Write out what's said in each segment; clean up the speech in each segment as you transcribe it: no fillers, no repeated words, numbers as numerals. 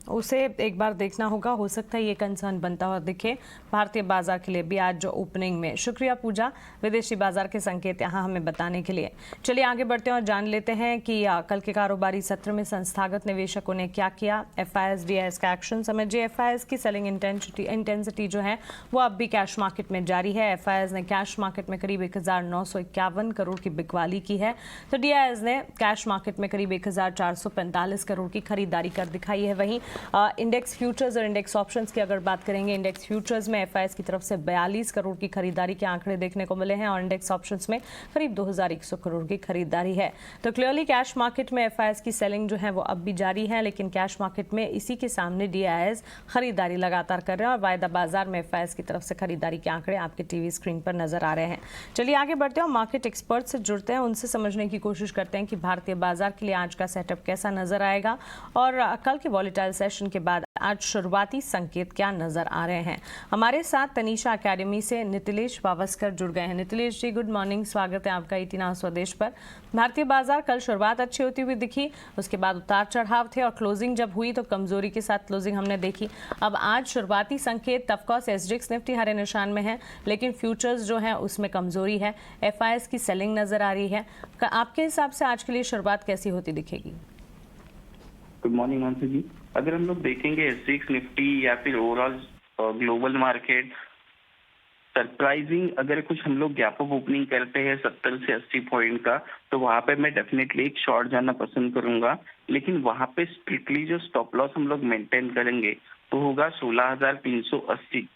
उसे एक बार देखना होगा, हो सकता है ये कंसर्न बनता हुआ दिखे भारतीय बाजार के लिए भी आज जो ओपनिंग में। शुक्रिया पूजा, विदेशी बाजार के संकेत यहाँ हमें बताने के लिए। चलिए आगे बढ़ते हैं और जान लेते हैं कि कल के कारोबारी सत्र में संस्थागत निवेशकों ने क्या किया। एफआईएस डीआईएस का एक्शन समझिए। एफआईएस की सेलिंग इंटेंसिटी जो है वो अब भी कैश मार्केट में जारी है। एफआईएस ने कैश मार्केट में करीब 1951 करोड़ की बिकवाली की है, तो डीआईएस ने कैश मार्केट में करीब 1445 करोड़ की खरीदारी कर दिखाई है। वहीं इंडेक्स फ्यूचर्स और इंडेक्स ऑप्शंस की अगर बात करेंगे, इंडेक्स फ्यूचर्स में एफआईएस की तरफ से 42 करोड़ की खरीदारी के आंकड़े देखने को मिले हैं और इंडेक्स ऑप्शंस में करीब 2100 करोड़ की खरीदारी है। तो क्लियरली कैश मार्केट में एफआईएस की सेलिंग जो है वो अब भी जारी है, लेकिन कैश मार्केट में इसी के सामने डीआईएस खरीदारी लगातार कर रहे हैं और वायदा बाजार में एफआईएस की तरफ से खरीदारी के आंकड़े आपके टीवी स्क्रीन पर नजर आ रहे हैं। चलिए आगे बढ़ते हैं और मार्केट एक्सपर्ट से जुड़ते हैं, उनसे समझने की कोशिश करते हैं कि भारतीय बाजार के लिए आज का सेटअप कैसा नजर आएगा और कल के वॉलेटाइल सेशन के बाद आज शुरुआती संकेत क्या नजर आ रहे हैं। हमारे साथ तनीषा एकेडमी से नितिलेश पावस्कर जुड़ गए हैं। नितिलेश जी, गुड मॉर्निंग, स्वागत है आपका ईटी नाउ स्वदेश पर। भारतीय बाजार कल शुरुआत अच्छी होती हुई दिखी, उसके बाद उतार चढ़ाव थे और क्लोजिंग जब हुई तो कमजोरी के साथ क्लोजिंग हमने देखी। अब आज शुरुआती संकेत ऑफकोर्स एसजीएक्स निफ्टी हरे निशान में है, लेकिन फ्यूचर्स जो है उसमें कमजोरी है, एफआईएस की सेलिंग नजर आ रही है। आपके हिसाब से आज के लिए शुरुआत कैसी होती दिखेगी? गुड मॉर्निंग मानसी जी। अगर हम लोग देखेंगे एसजीएक्स निफ्टी या फिर ओवरऑल ग्लोबल मार्केट, सरप्राइजिंग अगर कुछ हम लोग गैप अप ओपनिंग करते हैं 70 से 80 पॉइंट का, तो वहां पे मैं डेफिनेटली एक शॉर्ट जाना पसंद करूंगा। लेकिन वहां पे स्ट्रिक्टली जो स्टॉप लॉस हम लोग मेंटेन करेंगे तो होगा 16,380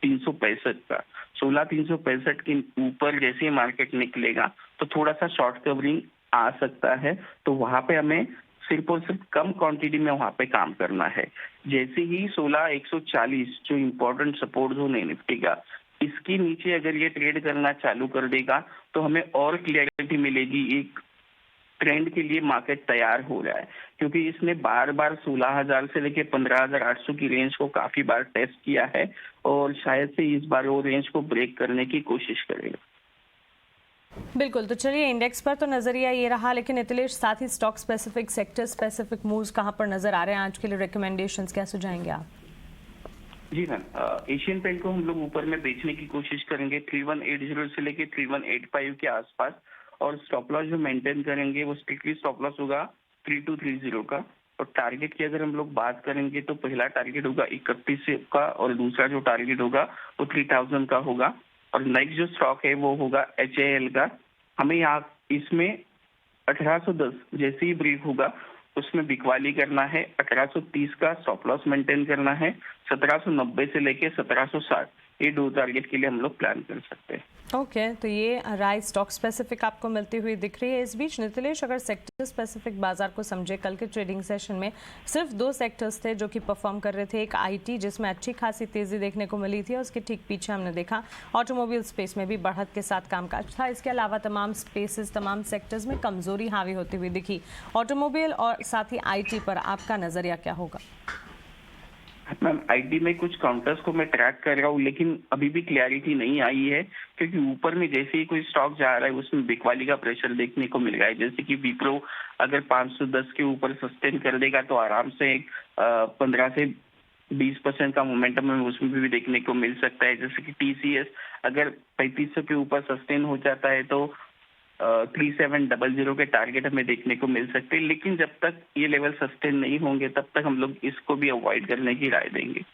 365 का। 16,365 के ऊपर जैसे ही मार्केट निकलेगा तो थोड़ा सा शॉर्ट कवरिंग आ सकता है, तो वहां पे हमें सिर्फ और सिर्फ कम क्वांटिटी में वहां पे काम करना है। जैसे ही 16,140 जो इम्पोर्टेंट सपोर्ट जोन है निफ्टी का, इसके नीचे अगर ये ट्रेड करना चालू कर देगा तो हमें और क्लियरिटी मिलेगी, एक ट्रेंड के लिए मार्केट तैयार हो रहा है। क्योंकि इसने बार बार 16,000 से लेके 15,800 की रेंज को काफी बार टेस्ट किया है और शायद से इस बार वो रेंज को ब्रेक करने की कोशिश करेगा। बिल्कुल, तो चलिए इंडेक्स पर तो नजरिया ये रहा, लेकिन नितिलेश साथ ही stock specific, sector specific moves कहां पर नजर आ रहे हैं आज के लिए? रिकमेंडेशंस क्या सुझाएंगे आप? जी मैम, एशियन पेंट को हम लोग ऊपर में बेचने की कोशिश करेंगे 3180 से लेके 3185 के आसपास, और स्टॉप लॉस जो मेंटेन करेंगे वो स्ट्रिक्टली स्टॉप लॉस होगा 3230 का। और टारगेट की अगर हम लोग बात करेंगे तो पहला टारगेट होगा 31 का और दूसरा जो टारगेट होगा वो 3000 का होगा। और नेक्स्ट जो स्टॉक है वो होगा HAL का। हमें यहाँ इसमें 1810 जैसे ही ब्रेक होगा उसमें बिकवाली करना है, 1830 का स्टॉप लॉस मेंटेन करना है, 1790 से लेके 1760 ये दो टारगेट के लिए हम लोग प्लान कर सकते हैं। ओके, तो ये राय स्टॉक स्पेसिफिक आपको मिलती हुई दिख रही है। इस बीच नितिलेश, अगर सेक्टर स्पेसिफिक बाजार को समझे, कल के ट्रेडिंग सेशन में सिर्फ दो सेक्टर्स थे जो कि परफॉर्म कर रहे थे। एक आईटी जिसमें अच्छी खासी तेजी देखने को मिली थी और उसके ठीक पीछे हमने देखा ऑटोमोबाइल स्पेस में भी बढ़त के साथ कामकाज था। इसके अलावा तमाम स्पेसेस, तमाम सेक्टर्स में कमजोरी हावी होती हुई दिखी। ऑटोमोबाइल और साथ ही आईटी पर आपका नजरिया क्या होगा? मैम, आईटी में कुछ काउंटर्स को मैं ट्रैक कर रहा हूँ, लेकिन अभी भी क्लैरिटी नहीं आई है, क्योंकि ऊपर में जैसे ही कोई स्टॉक जा रहा है उसमें बिकवाली का प्रेशर देखने को मिल रहा है। जैसे कि विप्रो अगर 510 के ऊपर सस्टेन कर देगा तो आराम से 15 से 20% का मोमेंटम हमें उसमें भी देखने को मिल सकता है। जैसे कि टीसीएस अगर 3500 के ऊपर सस्टेन हो जाता है तो 3700 के टारगेट हमें देखने को मिल सकते हैं। लेकिन जब तक ये लेवल सस्टेन नहीं होंगे तब तक हम लोग इसको भी अवॉइड करने की राय देंगे।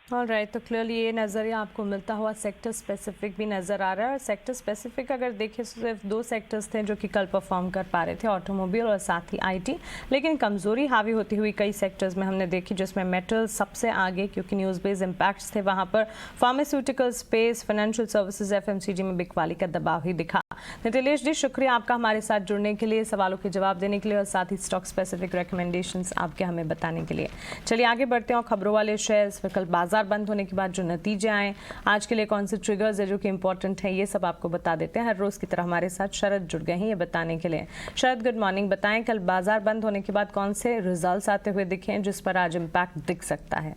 ऑलराइट, तो क्लियरली ये नज़रिया आपको मिलता हुआ सेक्टर स्पेसिफिक भी नज़र आ रहा है। और सेक्टर स्पेसिफिक अगर देखें तो सिर्फ दो सेक्टर्स थे जो कि कल परफॉर्म कर पा रहे थे, ऑटोमोबाइल और साथ ही आईटी। लेकिन कमज़ोरी हावी होती हुई कई सेक्टर्स में हमने देखी, जिसमें मेटल सबसे आगे, क्योंकि न्यूज़ बेस्ड इम्पैक्ट्स थे वहाँ पर। Pharmaceutical space, financial services, FMCG में बिकवाली का दबाव ही दिखा। नितिलेश जी, शुक्रिया आपका हमारे साथ जुड़ने के लिए, सवालों के जवाब देने के लिए और साथ ही स्टॉक स्पेसिफिक रिकमेंडेशंस आपके हमें बताने के लिए। चलिए आगे बढ़ते हैं और खबरों वाले शेयर्स कल बाजार बंद होने के बाद जो नतीजे आए, आज के लिए कौन से ट्रिगर्स है जो कि इंपॉर्टेंट है, ये सब आपको बता देते हैं। हर रोज की तरह हमारे साथ शरद जुड़ गए हैं ये बताने के लिए। शरद, गुड मॉर्निंग, बताएं कल बाजार बंद होने के बाद कौन से रिजल्ट्स आते हुए दिखे हैं जिस पर आज इम्पैक्ट दिख सकता है?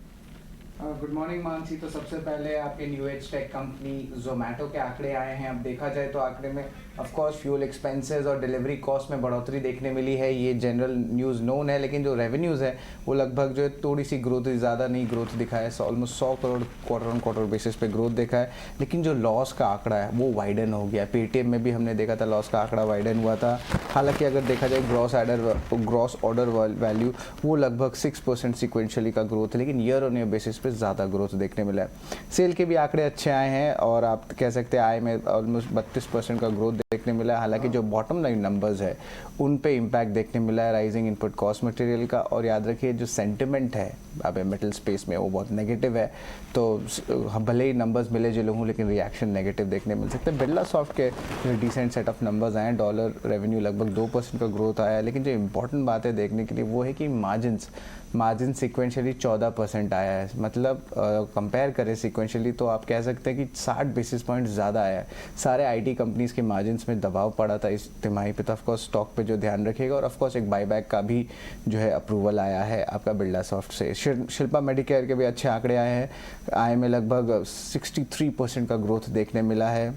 Good morning Mansi. तो सबसे पहले आपके new age tech company Zomato के आंकड़े आए हैं। अब देखा जाए तो आंकड़े में ऑफ कोर्स फ्यूल एक्सपेंसेस और डिलीवरी कॉस्ट में बढ़ोतरी देखने मिली है, ये जनरल न्यूज़ नोन है, लेकिन जो रेवेन्यूज़ है वो लगभग जो है थोड़ी सी ग्रोथ, ज़्यादा नहीं ग्रोथ दिखा है, almost 100 crore quarter on quarter basis पे ग्रोथ देखा है। लेकिन जो लॉस का आंकड़ा है वो वाइडन हो गया। पेटीएम में भी हमने देखा था लॉस का आंकड़ा वाइडन हुआ था। हालांकि अगर देखा जाए ग्रॉस ऑर्डर वैल्यू वो लगभग 6% सिक्वेंशियली का ग्रोथ है, लेकिन ईयर ऑन ईयर बेसिस पे ज़्यादा ग्रोथ देखने मिला है। सेल के भी आंकड़े अच्छे आए हैं और आप कह सकते हैं आय में ऑलमोस्ट 32% का ग्रोथ देखने मिला है। हालांकि जो बॉटम लाइन नंबर्स है उन पे इम्पैक्ट देखने मिला है राइजिंग इनपुट कॉस्ट मटेरियल का। और याद रखिए जो सेंटिमेंट है अब मेटल स्पेस में वो बहुत नेगेटिव है, तो भले ही नंबर्स मिले जुले हों लेकिन रिएक्शन नेगेटिव देखने मिल सकते हैं। बिरला सॉफ्ट के डिसेंट सेट ऑफ नंबर्स आए हैं, डॉलर रेवेन्यू लगभग 2% का ग्रोथ आया है। लेकिन जो इंपॉर्टेंट बात है देखने के लिए वो है कि मार्जिन सिक्वेंशियली 14% आया है। मतलब कंपेयर करें सिक्वेंशियली तो आप कह सकते हैं कि 60 बेसिस पॉइंट ज़्यादा आया है। सारे आईटी कंपनीज़ के मार्जिन्स में दबाव पड़ा था इस तिमाही पे, तो ऑफकोर्स स्टॉक पे जो ध्यान रखिएगा। और ऑफकोर्स एक बाईबैक का भी जो है अप्रूवल आया है आपका बिरला सॉफ्ट से। शिल्पा मेडिकेयर के भी अच्छे आंकड़े आए हैं, आय में लगभग 63% का ग्रोथ देखने मिला है।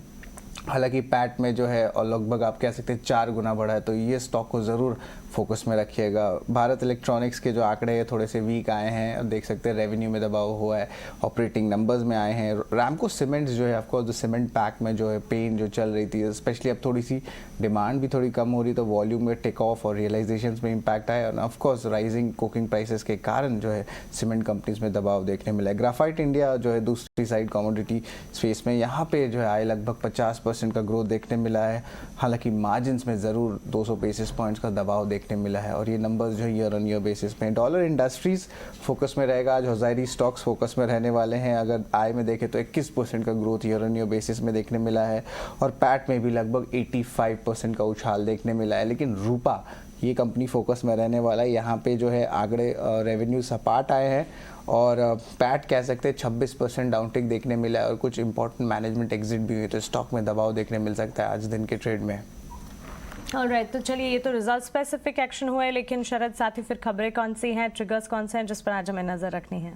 हालांकि पैट में जो है और लगभग आप कह सकते हैं 4 गुना बढ़ा है, तो ये स्टॉक को ज़रूर फोकस में रखिएगा। भारत इलेक्ट्रॉनिक्स के जो आंकड़े हैं थोड़े से वीक आए हैं और देख सकते हैं रेवेन्यू में दबाव हुआ है, ऑपरेटिंग नंबर्स में आए हैं। रैमको सीमेंट्स जो है ऑफकोर्स जो सीमेंट पैक में जो है पेन जो चल रही थी, स्पेशली अब थोड़ी सी डिमांड भी थोड़ी कम हो रही, तो वॉल्यूम में टेक ऑफ और रियलाइजेशंस में इम्पैक्ट आया। और ऑफकोर्स राइजिंग कोकिंग प्राइसेस के कारण जो है सीमेंट कंपनीज में दबाव देखने मिला है। ग्राफाइट इंडिया जो है दूसरी साइड कमोडिटी स्पेस में, यहाँ पे जो है आए लगभग 50% का ग्रोथ देखने मिला है। हालांकि मार्जिन्स में ज़रूर 200 बेसिस पॉइंट्स का दबाव देखने मिला है और ये नंबर्स जो है ईयर ऑन ईयर बेसिस में। डॉलर इंडस्ट्रीज फोकस में रहेगा, आज हज़ारी स्टॉक्स फोकस में रहने वाले हैं। अगर आय में देखें तो 21% का growth year on year basis में देखने मिला है और पैट में भी लगभग 85% का उछाल देखने मिला है। लेकिन रूपा ये कंपनी फोकस में रहने वाला है, यहाँ पे जो है आंकड़े रेवेन्यू सपाट आए हैं और पैट कह सकते हैं 26% डाउनटिक देखने मिला है और कुछ इंपॉर्टेंट मैनेजमेंट एग्जिट भी हुई, तो स्टॉक में दबाव देखने मिल सकता है आज दिन के ट्रेड में। ऑलराइट, तो चलिए ये तो रिजल्ट स्पेसिफिक एक्शन हुआ है, लेकिन शरद साथ ही फिर खबरें कौन सी हैं, ट्रिगर्स कौन से हैं जिस पर आज हमें नजर रखनी है?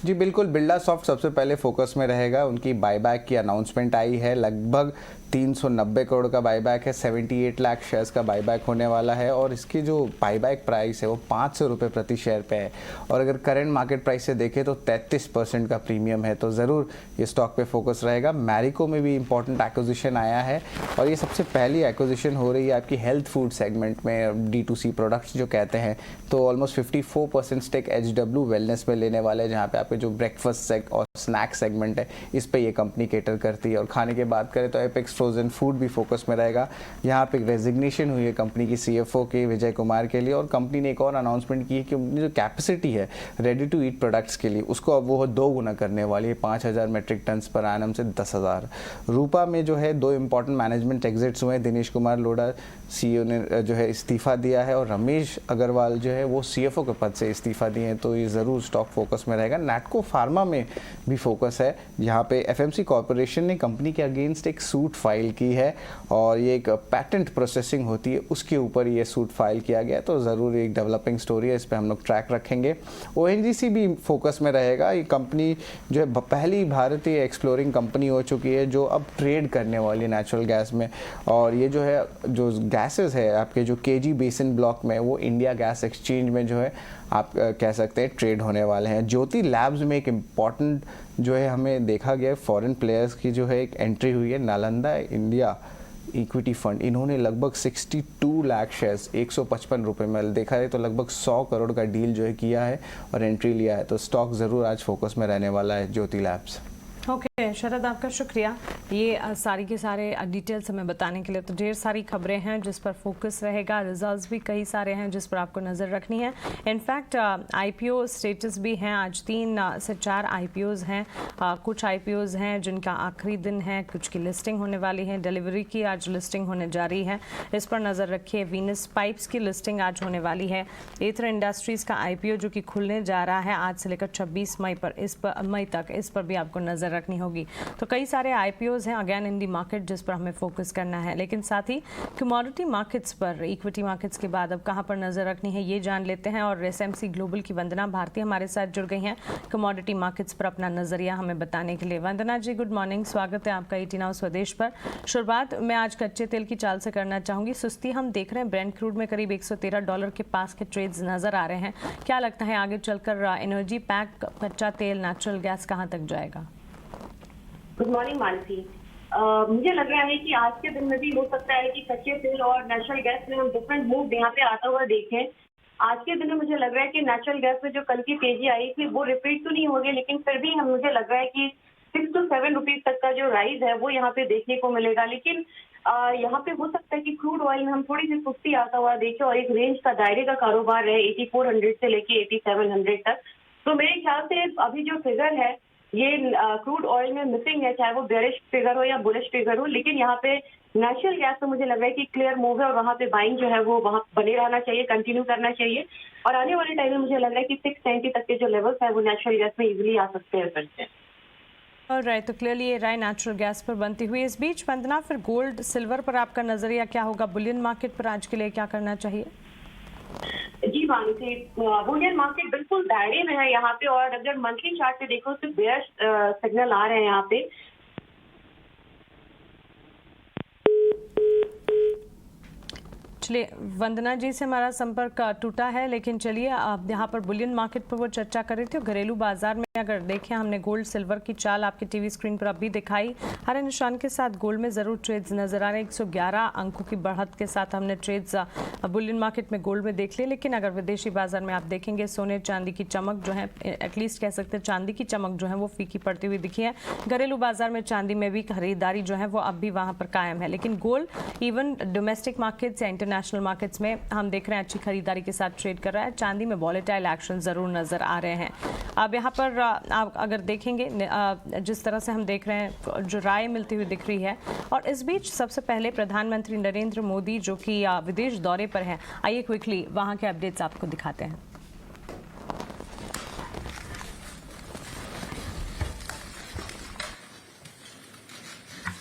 जी बिल्कुल, बिरला सॉफ्ट सबसे पहले फोकस में रहेगा। उनकी बायबैक की अनाउंसमेंट आई है, लगभग 390 करोड़ का बायबैक है, 78 लाख शेयर्स का बायबैक होने वाला है और इसकी जो बायबैक प्राइस है वो 500 रुपये प्रति शेयर पे है और अगर करंट मार्केट प्राइस से देखें तो 33% का प्रीमियम है, तो ज़रूर ये स्टॉक पे फोकस रहेगा। मैरिको में भी इंपॉर्टेंट एक्विजिशन आया है और ये सबसे पहली एक्विजिशन हो रही है आपकी हेल्थ फूड सेगमेंट में, D2C प्रोडक्ट्स जो कहते हैं, तो ऑलमोस्ट 54% स्टेक HW वेलनेस में लेने वाले हैं, जहाँ पे आपके जो ब्रेकफास्ट और स्नैक सेगमेंट है इस पे ये कंपनी केटर करती है। और खाने की बात करें तो एपेक्स फ्रोजन फूड भी फोकस में रहेगा। यहाँ पे रेजिग्नेशन हुई है कंपनी की CFO के विजय कुमार के लिए और कंपनी ने एक और अनाउंसमेंट की है कि उनकी जो कैपेसिटी है रेडी टू ईट प्रोडक्ट्स के लिए उसको अब वो 2 गुना करने वाली है, 5000 मेट्रिक टन पर एनम से 10,000। रूपा में जो है 2 इंपॉर्टेंट मैनेजमेंट एग्जिट्स हुए हैं, दिनेश कुमार लोढ़ा CEO ने जो है इस्तीफा दिया है और रमेश अग्रवाल जो है वो CFO के पद से इस्तीफा दिए हैं, तो ये ज़रूर स्टॉक फोकस में रहेगा। नैटको फार्मा में भी फोकस है, जहाँ पे FMC कॉर्पोरेशन ने कंपनी के अगेंस्ट एक सूट फाइल की है और ये एक पैटेंट प्रोसेसिंग होती है उसके ऊपर ये सूट फाइल किया गया, तो ज़रूर एक डेवलपिंग स्टोरी है, इस पर हम लोग ट्रैक रखेंगे। ONGC भी फोकस में रहेगा। ये कंपनी जो है पहली भारतीय एक्सप्लोरिंग कंपनी हो चुकी है जो अब ट्रेड करने वाली है नेचुरल गैस में और ये जो है जो गैसेस है आपके जो KG बेसिन ब्लॉक में वो इंडिया गैस एक्सचेंज में जो है आप कह सकते हैं ट्रेड होने वाले हैं। ज्योति लैब्स में एक इम्पॉर्टेंट जो है हमें देखा गया फॉरेन प्लेयर्स की जो है एक एंट्री हुई है, नालंदा इंडिया इक्विटी फंड, इन्होंने लगभग 62 लाख शेयर्स 155 रुपये में देखा है तो लगभग 100 करोड़ का डील जो है किया है और एंट्री लिया है, तो स्टॉक ज़रूर आज फोकस में रहने वाला है ज्योति लैब्स। ओके शरद, आपका शुक्रिया ये सारी के सारे डिटेल्स हमें बताने के लिए। तो ढेर सारी खबरें हैं जिस पर फोकस रहेगा, रिजल्ट्स भी कई सारे हैं जिस पर आपको नज़र रखनी है। इनफैक्ट IPO स्टेटस भी हैं, आज 3 से 4 IPOs हैं, कुछ IPOs हैं जिनका आखिरी दिन है, कुछ की लिस्टिंग होने वाली है, डिलीवरी की आज लिस्टिंग होने जा रही है, इस पर नज़र रखिए। वीनस पाइप्स की लिस्टिंग आज होने वाली है। एथर इंडस्ट्रीज़ का IPO जो कि खुलने जा रहा है आज से लेकर 26 मई तक, इस पर भी आपको नज़र रखनी होगी। तो कई सारे IPOs हैं अगेन इन दी मार्केट जिस पर हमें फोकस करना है, लेकिन साथ ही कमोडिटी मार्केट्स पर, इक्विटी मार्केट्स के बाद अब कहाँ पर नजर रखनी है ये जान लेते हैं। और SMC ग्लोबल की वंदना भारती हमारे साथ जुड़ गई हैं कमोडिटी मार्केट्स पर अपना नजरिया हमें बताने के लिए। वंदना जी, गुड मॉर्निंग, स्वागत है आपका 18 आवर स्वदेश पर। शुरुआत मैं आज कच्चे तेल की चाल से करना चाहूंगी। सुस्ती हम देख रहे हैं, ब्रेंट क्रूड में करीब $113 के पास के ट्रेड्स नजर आ रहे हैं। क्या लगता है आगे चलकर एनर्जी पैक, कच्चा तेल, नेचुरल गैस कहां तक जाएगा? Good morning Mansi. मुझे लग रहा है कि आज के दिन में भी हो सकता है कि कच्चे तेल और नेचुरल गैस में हम डिफरेंट मूव यहाँ पे आता हुआ देखें। आज के दिन में मुझे लग रहा है कि नेचुरल गैस में जो कल की तेजी आई थी वो रिपीट तो नहीं होगी, लेकिन फिर भी मुझे लग रहा है कि 6 to 7 रुपीज तक का जो राइज है वो यहाँ पे देखने को मिलेगा। लेकिन यहाँ पे हो सकता है कि क्रूड ऑयल में हम थोड़ी सी सुस्ती आता हुआ देखें और एक रेंज का दायरे का कारोबार है 8400 से लेके 8700 तक। तो मेरे ख्याल से अभी जो फिगर है ये क्रूड ऑयल में मिसिंग है, चाहे वो बेरिश फिगर हो या बुलिश फिगर हो, लेकिन यहाँ पे नेचुरल गैस तो मुझे लग रहा है कि क्लियर मूव है और वहाँ पे बाइंग जो है वो वहाँ बने रहना चाहिए, कंटिन्यू करना चाहिए। और आने वाले टाइम में मुझे लग रहा है कि 690 तक के जो लेवल्स है वो नेचुरल गैस में इजिली आ सकते हैं फिर से। राइट, तो क्लियरली ये राय नेचुरल गैस पर बनती हुई। इस बीच वंदना, फिर गोल्ड सिल्वर पर आपका नजरिया क्या होगा? बुलियन मार्केट पर आज के लिए क्या करना चाहिए? जी मानसी, बुलियन मार्केट बिल्कुल दायरे में है यहाँ पे, और अगर मंथली चार्ट पे देखो तो बेयर्स सिग्नल आ रहे हैं यहाँ पे। चलिए, वंदना जी से हमारा संपर्क टूटा है, लेकिन चलिए आप यहाँ पर बुलियन मार्केट पर वो चर्चा कर रही थी। और घरेलू बाजार में अगर देखें, हमने गोल्ड सिल्वर की चाल आपकी टीवी स्क्रीन पर अभी दिखाई। हरे निशान के साथ गोल्ड में जरूर ट्रेड्स नजर आ रहे हैं। 111 अंकों की बढ़त के साथ हमने ट्रेड्स बुलियन मार्केट में गोल्ड में देख लिए। लेकिन अगर विदेशी बाजार में आप देखेंगे, सोने चांदी की चमक जो है, एटलीस्ट कह सकते हैं चांदी की चमक जो है वो फीकी पड़ती हुई दिखी है। घरेलू बाजार में चांदी में भी खरीदारी जो है वो अब भी वहां पर कायम है। लेकिन गोल्ड इवन डोमेस्टिक मार्केट्स या इंटरनेशनल मार्केट्स में हम देख रहे हैं अच्छी खरीदारी के साथ ट्रेड कर रहा है। चांदी में वॉलेटाइल एक्शन जरूर नजर आ रहे हैं। अब यहाँ पर आप अगर देखेंगे, जिस तरह से हम देख रहे हैं जो राय मिलती हुई दिख रही है। और इस बीच सबसे पहले प्रधानमंत्री नरेंद्र मोदी जो कि विदेश दौरे पर हैं, आइए क्विकली वहां के अपडेट्स आपको दिखाते हैं।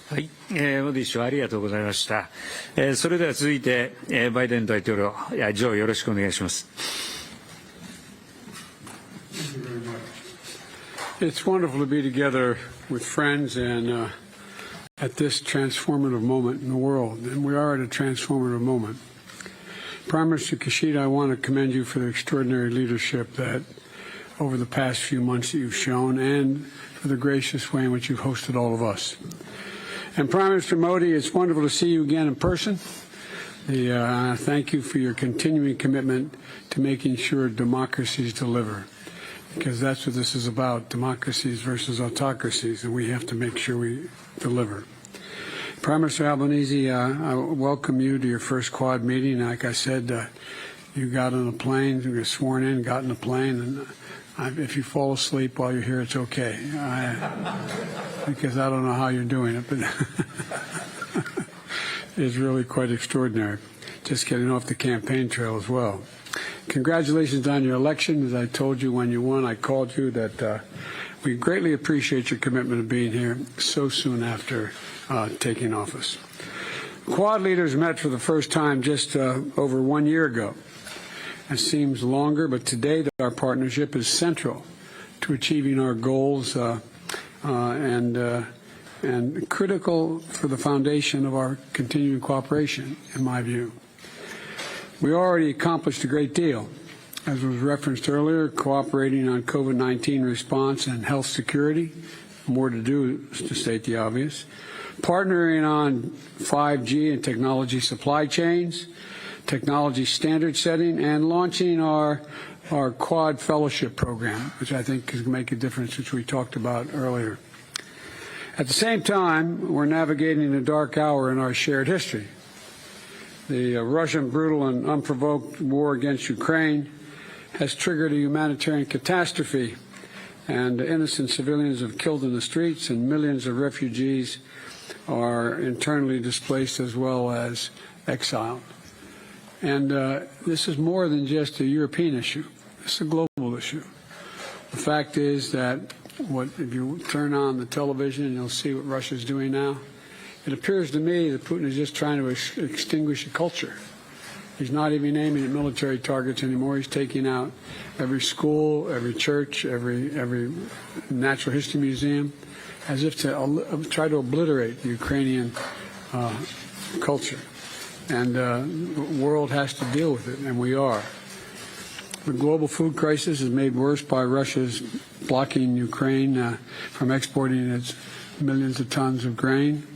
はい、モディ首相ありがとうございました。それでは続いて、バイデン大統領、ジョーよろしくお願いします。It's wonderful to be together with friends and at this transformative moment in the world, and we are at a transformative moment. Prime Minister Kishida, I want to commend you for the extraordinary leadership that over the past few months that you've shown, and for the gracious way in which you've hosted all of us. And Prime Minister Modi, it's wonderful to see you again in person. Thank you for your continuing commitment to making sure democracies deliver, because that's what this is about, democracies versus autocracies, and we have to make sure we deliver. Prime Minister Albanese, I welcome you to your first Quad meeting. Like I said, you got on a plane, you were sworn in, got on a plane, and if you fall asleep while you're here, it's okay. Because I don't know how you're doing it, but it's really quite extraordinary. Just getting off the campaign trail as well. Congratulations on your election. As I told you when you won, I called you that we greatly appreciate your commitment of being here so soon after taking office. Quad leaders met for the first time just over 1 year ago. It seems longer, but today our partnership is central to achieving our goals and critical for the foundation of our continuing cooperation, in my view. We already accomplished a great deal, as was referenced earlier, cooperating on COVID-19 response and health security. More to do, to state the obvious. Partnering on 5G and technology supply chains, technology standard setting, and launching our Quad Fellowship Program, which I think can make a difference, which we talked about earlier. At the same time, we're navigating a dark hour in our shared history. The Russian brutal and unprovoked war against Ukraine has triggered a humanitarian catastrophe, and innocent civilians have killed in the streets, and millions of refugees are internally displaced as well as exiled. And this is more than just a European issue. It's a global issue. The fact is that if you turn on the television, you'll see what Russia's doing now. It appears to me that Putin is just trying to extinguish a culture. He's not even aiming at military targets anymore. He's taking out every school, every church, every natural history museum, as if to try to obliterate the Ukrainian culture. And the world has to deal with it, and we are. The global food crisis is made worse by Russia's blocking Ukraine from exporting its millions of tons of grain.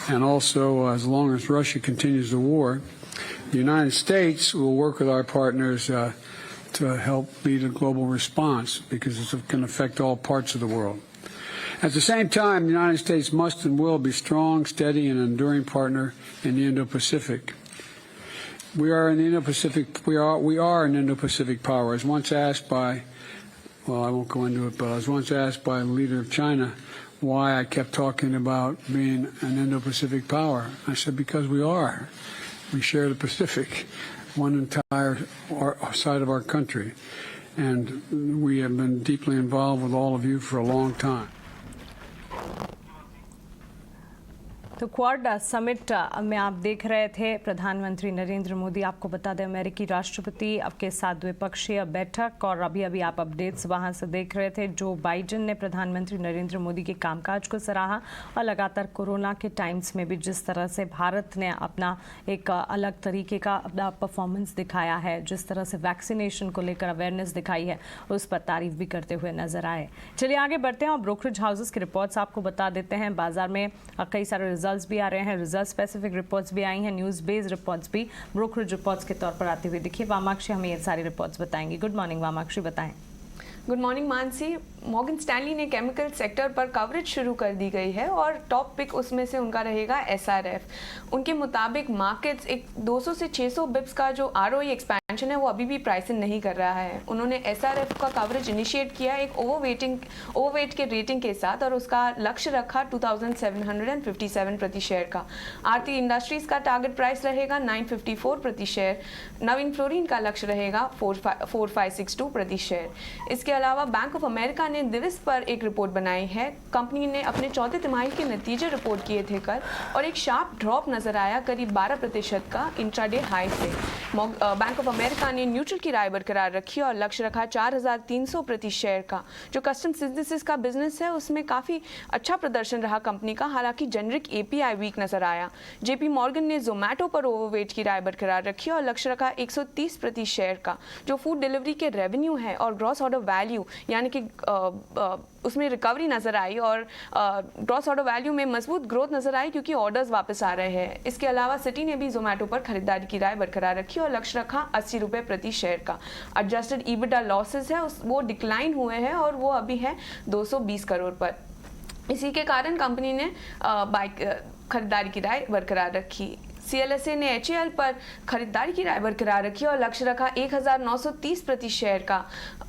And also, as long as Russia continues the war, the United States will work with our partners to help lead a global response, because it can affect all parts of the world. At the same time, the United States must and will be strong, steady, and enduring partner in the Indo-Pacific. We are in the Indo-Pacific. We are an Indo-Pacific power. I was once asked by, well, I won't go into it, but I was once asked by the leader of China why I kept talking about being an Indo-Pacific power. I said, because we are. We share the Pacific, one entire side of our country, and we have been deeply involved with all of you for a long time. तो quad summit में आप देख रहे थे प्रधानमंत्री नरेंद्र मोदी। आपको बता दें, अमेरिकी राष्ट्रपति अब के साथ द्विपक्षीय बैठक, और अभी अभी आप अपडेट्स वहां से देख रहे थे। जो बाइडेन ने प्रधानमंत्री नरेंद्र मोदी के कामकाज को सराहा, और लगातार कोरोना के टाइम्स में भी जिस तरह से भारत ने अपना एक अलग तरीके का अपना परफॉर्मेंस दिखाया है, जिस तरह से वैक्सीनेशन को लेकर अवेयरनेस दिखाई है, उस पर तारीफ भी करते हुए नजर आए। चलिए आगे बढ़ते हैं और ब्रोकरेज हाउसेस की रिपोर्ट्स आपको बता देते हैं। बाजार में कई सारे रिजल्ट्स भी आ रहे हैं, रिजल्ट स्पेसिफिक रिपोर्ट्स भी आई हैं, न्यूज़ बेस्ड रिपोर्ट्स भी ब्रोकरेज रिपोर्ट्स के तौर पर आती हुई दिखी। वामाक्षी हमें ये सारी रिपोर्ट्स बताएंगी। गुड मॉर्निंग वामाक्षी, बताएं। Good morning Mansi. Morgan Stanley ने केमिकल सेक्टर पर कवरेज शुरू कर दी गई है और टॉप पिक उसमें से उनका रहेगा एसआरएफ। उनके मुताबिक मार्केट्स एक 200 से 600 बिप्स का जो आरओई एक्सपेंशन है वो अभी भी प्राइस इन नहीं कर रहा है। उन्होंने एसआरएफ का कवरेज इनिशिएट किया एक ओवरवेट के रेटिंग के साथ, और उसका लक्ष्य रखा 2757 प्रति शेयर का। आरती इंडस्ट्रीज का टारगेट प्राइस रहेगा 954 प्रति शेयर। नवीन फ्लोरिन का लक्ष्य रहेगा 4562 प्रति शेयर। इसके अलावा बैंक ऑफ अमेरिका ने दिवस पर एक रिपोर्ट बनाई है। कंपनी ने अपने चौथे तिमाही के नतीजे रिपोर्ट किए थे कल, और एक शार्प ड्रॉप नजर आया करीब 12% का इंट्राडे हाई से। बैंक ऑफ अमेरिका ने न्यूट्रल की राय बरकरार रखी और लक्ष्य रखा 4300 प्रति शेयर का। जो कस्टम सिंथेसिस का बिजनेस है उसमें काफी अच्छा प्रदर्शन रहा कंपनी का, हालांकि जेनरिक एपीआई वीक नजर आया। जेपी मॉर्गन ने जोमैटो पर ओवरवेट की राय बरकरार रखी और लक्ष्य रखा 130 प्रति शेयर का। जो फूड डिलीवरी के रेवेन्यू है और ग्रॉस ऑर्डर वैल्यू यानी कि उसमें रिकवरी नजर आई, और ग्रॉस ऑर्डर वैल्यू में मजबूत ग्रोथ नजर आई क्योंकि ऑर्डर्स वापस आ रहे हैं। इसके अलावा सिटी ने भी जोमैटो पर खरीदारी की राय बरकरार रखी और लक्ष्य रखा 80 रुपए प्रति शेयर का। एडजस्टेड ईबिटा लॉसेस है वो डिक्लाइन हुए हैं और वो अभी है 220 करोड़ पर। इसी के कारण कंपनी ने खरीदारी की राय बरकरार रखी। सीएलएसए ने एचएएल पर खरीदारी की राय बरकरार रखी और लक्ष्य रखा 1930 प्रति शेयर का।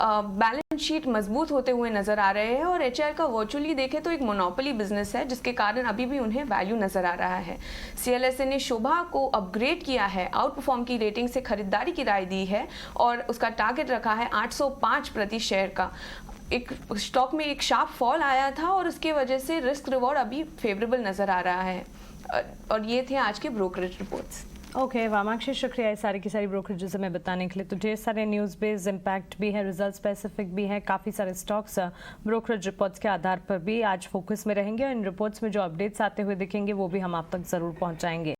बैलेंस शीट मजबूत होते हुए नजर आ रहे हैं, और एचएएल का वर्चुअली देखे तो एक मोनोपोली बिजनेस है, जिसके कारण अभी भी उन्हें वैल्यू नजर आ रहा है। सीएलएसए ने शोभा को अपग्रेड किया है, आउट परफॉर्म की रेटिंग से खरीदारी की राय दी है और उसका टारगेट रखा है 805 प्रति शेयर का। एक स्टॉक में एक शार्प फॉल आया था और उसके वजह से रिस्क रिवॉर्ड अभी फेवरेबल नजर आ रहा है। और ये थे आज के ब्रोकरेज रिपोर्ट्स। ओके वामाक्षी, शुक्रिया ये सारी की सारी ब्रोकरेज हमें बताने के लिए। तो ढेर सारे न्यूज़ बेस्ड इम्पैक्ट भी है, रिजल्ट स्पेसिफिक भी है, काफ़ी सारे स्टॉक्स ब्रोकरेज रिपोर्ट्स के आधार पर भी आज फोकस में रहेंगे, और इन रिपोर्ट्स में जो अपडेट्स आते हुए दिखेंगे वो भी हम आप तक ज़रूर पहुंचाएंगे।